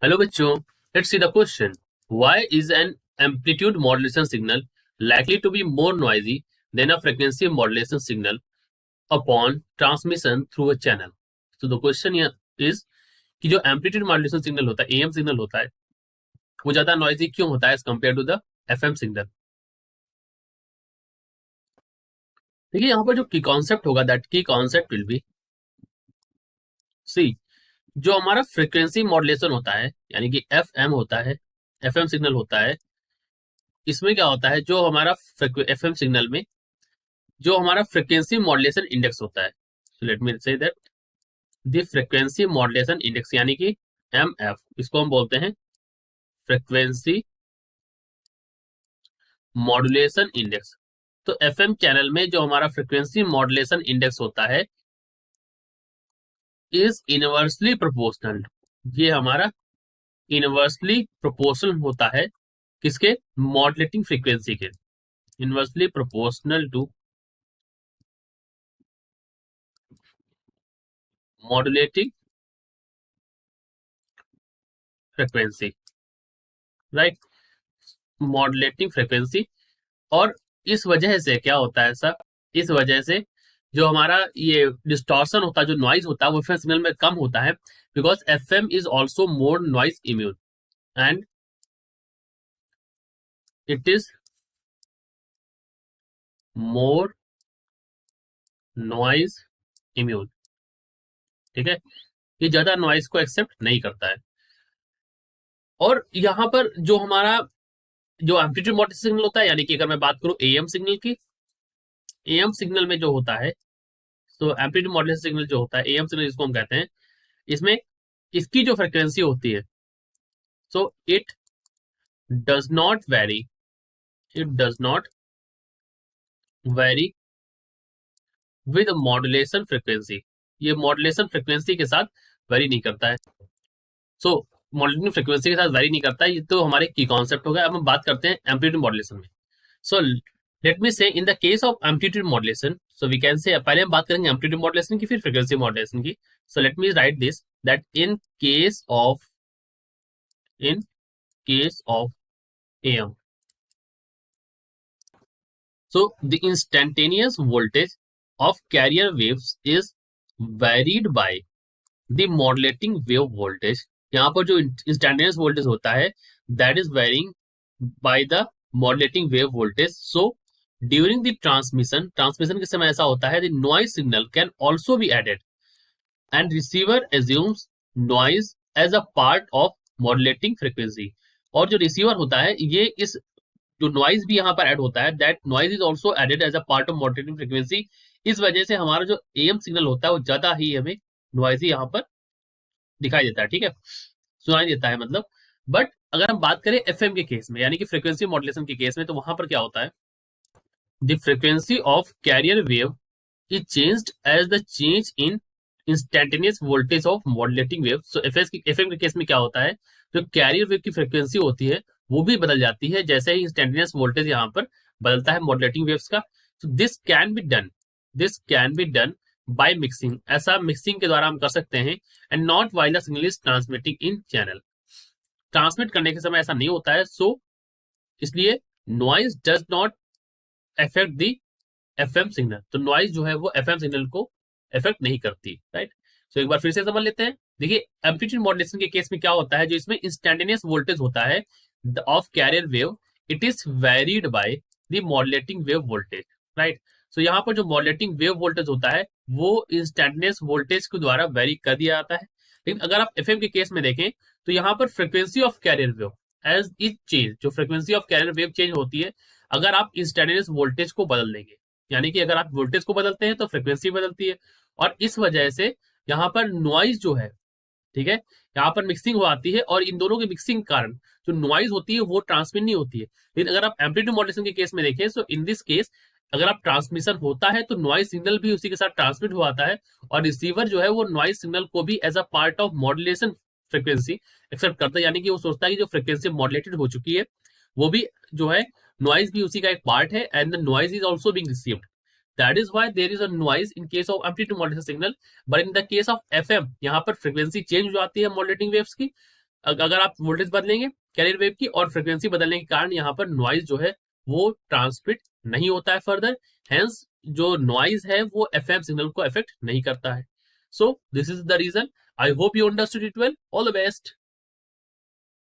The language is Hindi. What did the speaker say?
हेलो बच्चों, let's see the question. Why is an amplitude modulation signal likely to be more noisy than a frequency modulation signal upon transmission through a channel? So the question here is कि जो एम्पलीट्यूड मॉड्यूलेशन सिग्नल होता है, एएम सिग्नल होता है, वो ज्यादा नॉइजी क्यों होता है as compare to the FM signal. देखिए यहाँ पर जो की कॉन्सेप्ट होगा, दैट की कॉन्सेप्ट विल बी सी, जो हमारा फ्रीक्वेंसी मॉड्यूलेशन होता है यानी कि एफएम होता है, एफएम सिग्नल होता है, इसमें क्या होता है, जो हमारा एफएम सिग्नल में जो हमारा फ्रीक्वेंसी मॉड्यूलेशन इंडेक्स होता है, सो let me say that the frequency modulation index यानी कि एमएफ, इसको हम बोलते हैं फ्रीक्वेंसी मॉड्यूलेशन इंडेक्स। तो एफएम चैनल में जो हमारा फ्रीक्वेंसी मॉड्यूलेशन इंडेक्स होता है इज इनवर्सली प्रोपोर्शनल, ये हमारा इनवर्सली प्रोपोर्शनल होता है किसके, मॉड्यूलेटिंग फ्रीक्वेंसी के, inversely proportional to modulating frequency, right, modulating frequency. और इस वजह से क्या होता है ऐसा, इस वजह से जो हमारा ये डिस्टॉर्शन होता है, जो नॉइज होता है, वो एफएम सिग्नल में कम होता है, because FM is also more noise immune and it is more noise immune. ठीक है, ये ज्यादा नॉइज को एक्सेप्ट नहीं करता है। और यहाँ पर जो हमारा जो एम्पलीट्यूड मॉड्यूलेशन सिग्नल होता है, यानी कि अगर मैं बात करूं एएम सिग्नल की, एएम सिग्नल में जो होता है, तो एम्पलीट्यूड मॉड्यूलेशन सिग्नल जो होता है, एएम सिग्नल जिसको हम कहते हैं, इसमें इसकी जो फ्रिक्वेंसी होती है, so it does not very, it does not very with modulation frequency, ये मॉड्यूलेशन फ्रिक्वेंसी के साथ वेरी नहीं करता है। सो मॉड्यूलेशन फ्रिक्वेंसी के साथ वेरी नहीं करता है, ये तो हमारे की कॉन्सेप्ट हो गया। अब हम बात करते हैं एम्पलीट्यूड मॉड्यूलेशन में। सो let me say in the case of amplitude modulation, so we can say, पहले हम बात करेंगे एम्पलीट्यूड मॉड्यूलेशन की, फिर फ्रीक्वेंसी मॉड्यूलेशन की। सो let me right this that in case of, in case of am, so the instantaneous voltage of carrier waves is varied by the modulating wave voltage। यहाँ पर जो instantaneous voltage होता है, that is varying by the modulating wave voltage। So during the transmission, transmission के समय ऐसा होता है, the noise signal can also be added and receiver assumes noise as a part of modulating frequency। और जो रिसीवर होता है, ये इस जो नॉइज भी यहाँ पर ऐड होता है, that noise is also added as a part of modulating frequency. इस वजह से हमारा जो एएम सिग्नल होता है वो ज्यादा ही हमें नॉइजी यहाँ पर दिखाई देता है, ठीक है, सुनाई देता है मतलब। बट अगर हम बात करें एफएम के केस में, यानी कि फ्रीक्वेंसी मॉड्यूलेशन के केस में, तो वहां पर क्या होता है, the frequency of carrier wave is changed as the change in instantaneous voltage of modulating wave. So FM के केस में क्या होता है, जो कैरियर वेव की फ्रीक्वेंसी होती है वो भी बदल जाती है जैसे ही इंस्टेंटेनियस वोल्टेज यहाँ पर बदलता है मॉड्यूलेटिंग वेव्स का। तो this can be done, this can be done by mixing, ऐसा मिक्सिंग के द्वारा हम कर सकते हैं, and not while the signal is transmitting in channel. Transmit करने के समय ऐसा नहीं होता है, सो इसलिए noise does not affect the FM signal. तो नॉइज जो है वो एफएम सिग्नल को इफेक्ट नहीं करती, राइट। सो एक बार फिर से समझ लेते हैं। देखिए एम्पलीट्यूड मॉड्यूलेशन के केस में क्या होता है, जो इसमें इंस्टेंटेनियस वोल्टेज होता है of carrier wave, it is varied by the modulating wave voltage, right. So यहाँ पर जो मॉड्यूलेटिंग वेव वोल्टेज होता है वो इंस्टेंटेनियस वोल्टेज के द्वारा वेरी कर दिया जाता है। लेकिन अगर आप एफएम के केस में देखें, तो यहाँ पर frequency of carrier wave as is change, जो frequency of carrier wave change होती है अगर आप इंस्टेंटेनियस वोल्टेज को बदल देंगे, यानी कि अगर आप वोल्टेज को बदलते हैं तो फ्रीक्वेंसी बदलती है, और इस वजह से यहाँ पर नॉइज जो है, ठीक है, यहाँ पर मिक्सिंग हो आती है, और इन दोनों के मिक्सिंग के कारण जो नॉइज होती है वो ट्रांसमिट नहीं होती है। लेकिन अगर आप एम्पलीट्यूड मॉड्यूलेशन के केस में देखें, सो इन दिस केस अगर आप ट्रांसमिशन होता है तो नॉइज सिग्नल भी उसी के साथ ट्रांसमिट हो आता है, और रिसीवर जो है वो नॉइज सिग्नल को भी as a part of modulation frequency accept करता है, यानी कि वो सोचता है कि जो फ्रिक्वेंसी मॉड्यूलेटेड हो चुकी है वो भी जो है नॉइज भी उसी का एक पार्ट है, and the noise is also being received. That is why there is a noise in case of amplitude modulation signal, but in the case of FM यहाँ पर फ्रीक्वेंसी चेंज हो जाती है मॉड्यूलेटिंग वेव्स की, अगर आप वोल्टेज बदलेंगे कैरियर वेव की और फ्रिक्वेंसी बदलने के कारण यहाँ पर नॉइज जो है वो ट्रांसमिट नहीं होता है फर्दर, हेंस जो नॉइज है वो एफएम सिग्नल को अफेक्ट नहीं करता है. So this is the reason. I hope you understood it well. All the best.